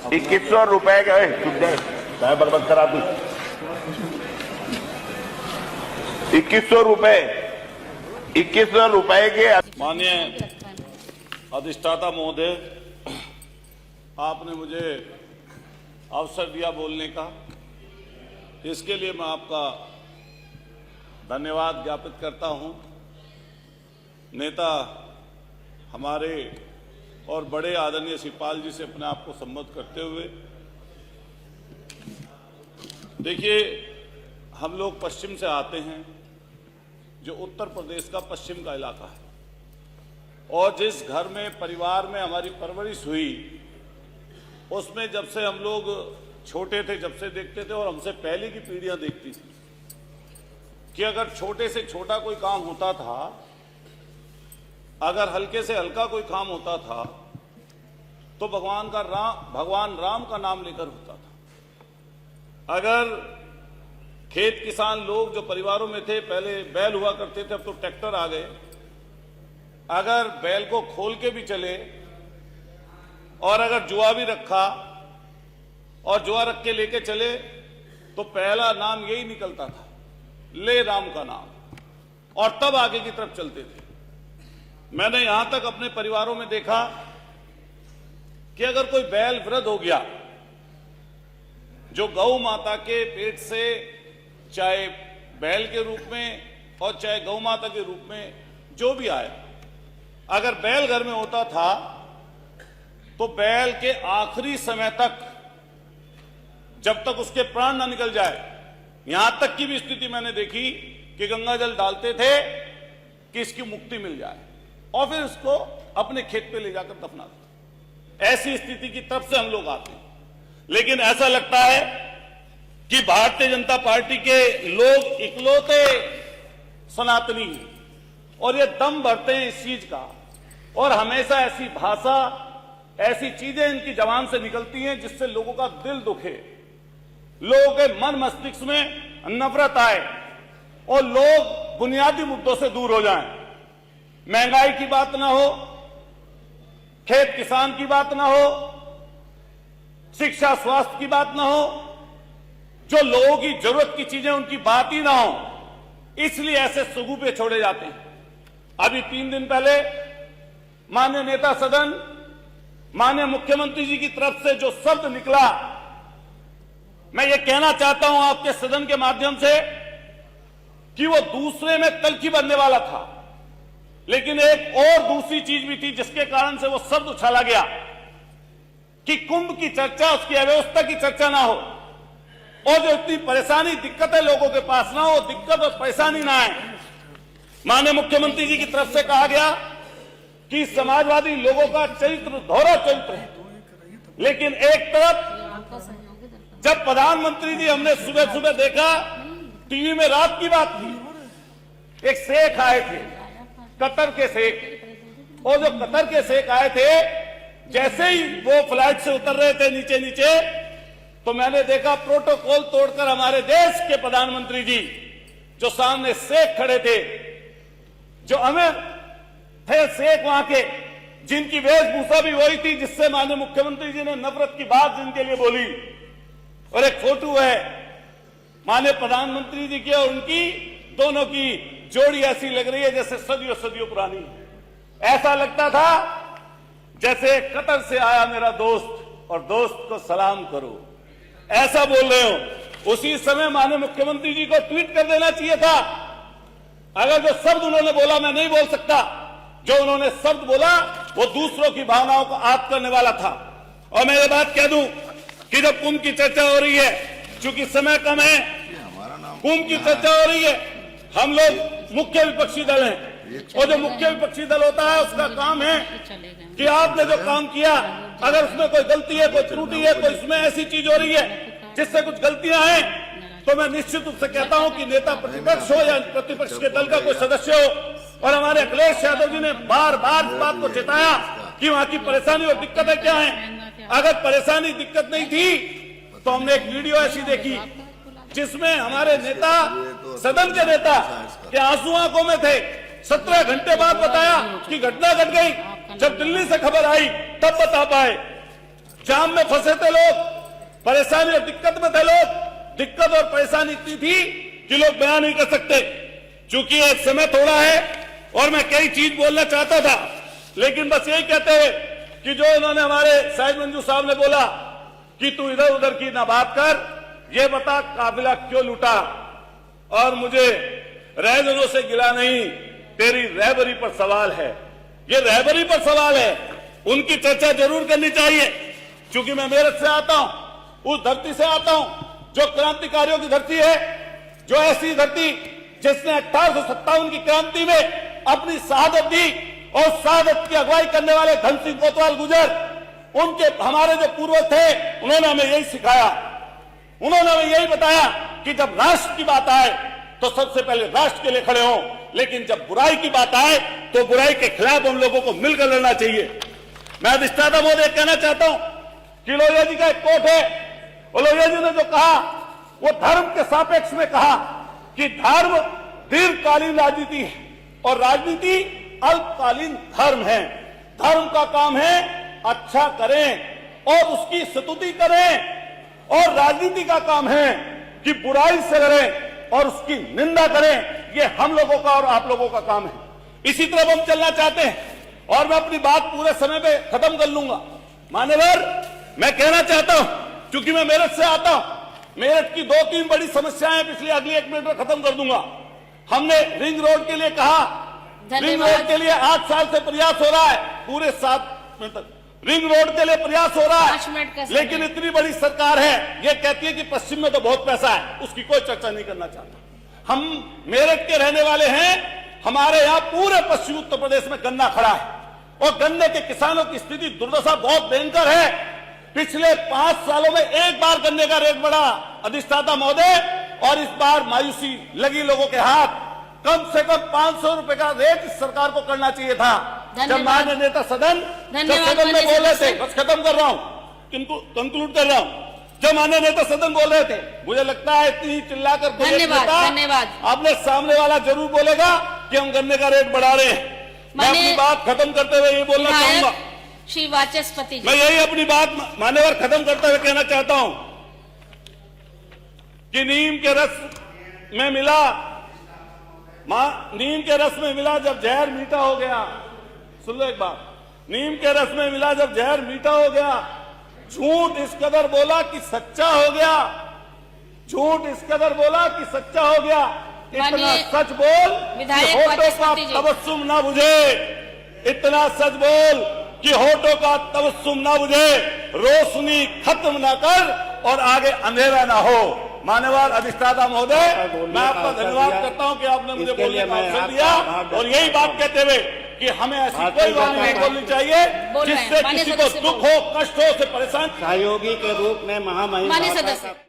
₹2100 का चाहे बर्बाद करा तू। ₹2100 के। माननीय अधिष्ठाता महोदय, आपने मुझे अवसर दिया बोलने का, इसके लिए मैं आपका धन्यवाद ज्ञापित करता हूं। नेता हमारे और बड़े आदरणीय शिवपाल जी से अपने आप को संबोधित करते हुए, देखिए, हम लोग पश्चिम से आते हैं, जो उत्तर प्रदेश का पश्चिम का इलाका है, और जिस घर में परिवार में हमारी परवरिश हुई, उसमें जब से हम लोग छोटे थे, जब से देखते थे और हमसे पहले की पीढ़ियां देखती थी कि अगर छोटे से छोटा कोई काम होता था, अगर हल्के से हल्का कोई काम होता था, तो भगवान राम का नाम लेकर होता था। अगर खेत किसान लोग जो परिवारों में थे, पहले बैल हुआ करते थे, अब तो ट्रैक्टर आ गए, अगर बैल को खोल के भी चले और अगर जुआ भी रखा और जुआ रख के लेके चले, तो पहला नाम यही निकलता था, ले राम का नाम, और तब आगे की तरफ चलते थे। मैंने यहां तक अपने परिवारों में देखा कि अगर कोई बैल वृद्ध हो गया, जो गौ माता के पेट से, चाहे बैल के रूप में और चाहे गौ माता के रूप में जो भी आए, अगर बैल घर में होता था, तो बैल के आखिरी समय तक, जब तक उसके प्राण ना निकल जाए, यहां तक की भी स्थिति मैंने देखी कि गंगा जल डालते थे कि इसकी मुक्ति मिल जाए, और फिर इसको अपने खेत पे ले जाकर दफना देते। ऐसी स्थिति की तरफ से हम लोग आते हैं। लेकिन ऐसा लगता है कि भारतीय जनता पार्टी के लोग इकलौते सनातनी हैं, और ये दम भरते हैं इस चीज का, और हमेशा ऐसी भाषा, ऐसी चीजें इनकी जबान से निकलती हैं जिससे लोगों का दिल दुखे, लोगों के मन मस्तिष्क में नफरत आए और लोग बुनियादी मुद्दों से दूर हो जाएं। महंगाई की बात ना हो, खेत किसान की बात ना हो, शिक्षा स्वास्थ्य की बात ना हो, जो लोगों की जरूरत की चीजें उनकी बात ही ना हो, इसलिए ऐसे सुगुफे छोड़े जाते हैं। अभी 3 दिन पहले माननीय नेता सदन, माननीय मुख्यमंत्री जी की तरफ से जो शब्द निकला, मैं ये कहना चाहता हूं आपके सदन के माध्यम से कि वो दूसरे में तलखी बनने वाला था, लेकिन एक और दूसरी चीज भी थी जिसके कारण से वो शब्द उछाला गया कि कुंभ की चर्चा, उसकी अव्यवस्था की चर्चा ना हो, और जो इतनी परेशानी, दिक्कतें लोगों के पास ना हो, दिक्कत और परेशानी ना आए। माननीय मुख्यमंत्री जी की तरफ से कहा गया कि समाजवादी लोगों का चरित्र दोहरा चरित्र है, लेकिन एक तरफ जब प्रधानमंत्री जी, हमने सुबह सुबह देखा टीवी में, रात की बात थी, एक शेख आए थे, कतर के शेख, और जो कतर के शेख आए थे, जैसे ही वो फ्लाइट से उतर रहे थे नीचे, तो मैंने देखा प्रोटोकॉल तोड़कर हमारे देश के प्रधानमंत्री जी, जो सामने शेख खड़े थे, जो अमीर थे शेख वहां के, जिनकी वेशभूषा भी वही थी जिससे माननीय मुख्यमंत्री जी ने नफरत की बात जिनके लिए बोली, और एक फोटो है माननीय प्रधानमंत्री जी की और उनकी, दोनों की जोड़ी ऐसी लग रही है जैसे सदियों सदियों पुरानी। ऐसा लगता था जैसे कतर से आया मेरा दोस्त और दोस्त को सलाम करो, ऐसा बोल रहे हो। उसी समय माननीय मुख्यमंत्री जी को ट्वीट कर देना चाहिए था। अगर जो शब्द उन्होंने बोला मैं नहीं बोल सकता, जो उन्होंने शब्द बोला वो दूसरों की भावनाओं को आहत करने वाला था। और मैं ये बात कह दूं कि जब कुंभ की चर्चा हो रही है, चूंकि समय कम है, कुंभ की चर्चा हो रही है, हम लोग मुख्य विपक्षी दल हैं, और जो मुख्य विपक्षी दल होता है उसका काम है कि आपने जो काम किया, अगर उसमें कोई गलती है, कोई त्रुटि है, कोई इसमें ऐसी चीज हो रही है जिससे कुछ गलतियां हैं, तो मैं निश्चित रूप से कहता हूं कि नेता प्रतिपक्ष हो या प्रतिपक्ष के दल का कोई सदस्य हो, और हमारे अखिलेश यादव जी ने बार बार इस बात को चेताया कि वहां की परेशानी और दिक्कतें क्या हैं। अगर परेशानी दिक्कत नहीं थी तो हमने एक वीडियो ऐसी देखी जिसमें हमारे नेता, सदन के नेता के आंसू आंखों में थे। 17 घंटे बाद बताया कि घटना घट गई, जब दिल्ली से खबर आई तब बता पाए। जाम में फंसे थे लोग, परेशानी और दिक्कत में थे लोग। दिक्कत और परेशानी इतनी थी कि लोग बयान नहीं कर सकते। चूंकि एक समय थोड़ा है और मैं कई चीज बोलना चाहता था, लेकिन बस यही कहते हुए कि जो उन्होंने हमारे साहिब मंजू साहब ने बोला कि तू इधर उधर की ना बात कर, ये बता काफिला क्यों लूटा। और मुझे रहबरों से गिला नहीं, तेरी रहबरी पर सवाल है। ये रहबरी पर सवाल है, उनकी चर्चा जरूर करनी चाहिए। क्योंकि मैं मेरठ से आता हूं, उस धरती से आता हूं जो क्रांतिकारियों की धरती है, जो ऐसी धरती जिसने 1857 की क्रांति में अपनी शहादत दी और शहादत की अगुवाई करने वाले धन सिंह कोतवाल गुजर, उनके हमारे जो पूर्वज थे, उन्होंने हमें यही सिखाया। उन्होंने हमें यही बताया कि जब राष्ट्र की बात आए तो सबसे पहले राष्ट्र के लिए खड़े हों, लेकिन जब बुराई की बात आए तो बुराई के खिलाफ हम लोगों को मिलकर लड़ना चाहिए। मैं अधिष्ठाता महोदय कहना चाहता हूं कि लोहिया जी का एक कोट है, और लोहिया जी ने जो कहा वो धर्म के सापेक्ष में कहा कि धर्म दीर्घकालीन राजनीति है और राजनीति अल्पकालीन धर्म है। धर्म का काम है अच्छा करें और उसकी स्तुति करें, और राजनीति का काम है कि बुराई से लड़ें और उसकी निंदा करें। ये हम लोगों का और आप लोगों का काम है। इसी तरह हम चलना चाहते हैं और मैं अपनी बात पूरे समय पे खत्म कर लूंगा। मान्यवर, मैं कहना चाहता हूं, क्योंकि मैं मेरठ से आता हूं, मेरठ की 2-3 बड़ी समस्याएं पिछले अगली 1 मिनट में खत्म कर दूंगा। हमने रिंग रोड के लिए कहा, रिंग रोड के लिए 8 साल से प्रयास हो रहा है, पूरे 7 मिनट तक रिंग रोड के लिए प्रयास हो रहा है, लेकिन इतनी बड़ी सरकार है, ये कहती है कि पश्चिम में तो बहुत पैसा है, उसकी कोई चर्चा नहीं करना चाहता। हम मेरठ के रहने वाले हैं, हमारे यहाँ पूरे पश्चिमी उत्तर प्रदेश में गन्ना खड़ा है और गन्ने के किसानों की स्थिति दुर्दशा बहुत भयंकर है। पिछले 5 सालों में एक बार गन्ने का रेट बढ़ा अधिष्ठाता महोदय, और इस बार मायूसी लगी लोगों के हाथ। कम से कम 500 रुपए का रेट इस सरकार को करना चाहिए था। जब माननीय नेता सदन में बोल रहे थे, बस खत्म कर रहा हूं, कंक्लूड कर रहा हूं, जब माननीय नेता सदन बोल रहे थे, मुझे लगता है इतनी चिल्लाकर धन्यवाद आपने सामने वाला जरूर बोलेगा कि हम गन्ने का रेट बढ़ा रहे हैं। मैं अपनी बात खत्म करते हुए ये बोलना चाहूंगा, श्री वाचस्पति जी, मैं यही अपनी बात मान्यवर खत्म करते हुए कहना चाहता हूं कि नीम के रस में मिला जब जहर मीठा हो गया। सुन लो एक बात, नीम के रस में मिला जब जहर मीठा हो गया, झूठ इस कदर बोला कि सच्चा हो गया, झूठ इस कदर बोला कि सच्चा हो गया। इतना सच बोल कि होठों का तबस्सुम ना बुझे, इतना सच बोल कि होठों का तबस्सुम ना बुझे, रोशनी खत्म ना कर और आगे अंधेरा ना हो। मान्यवर अधिष्ठाता महोदय, मैं आपका धन्यवाद करता हूं कि आपने मुझे बोलने का अवसर दिया, और यही बात कहते हुए कि हमें ऐसी कोई बात नहीं बोलनी चाहिए जिससे किसी को दुख हो, कष्ट हो, से परेशान। सहयोगी के रूप में महामहिम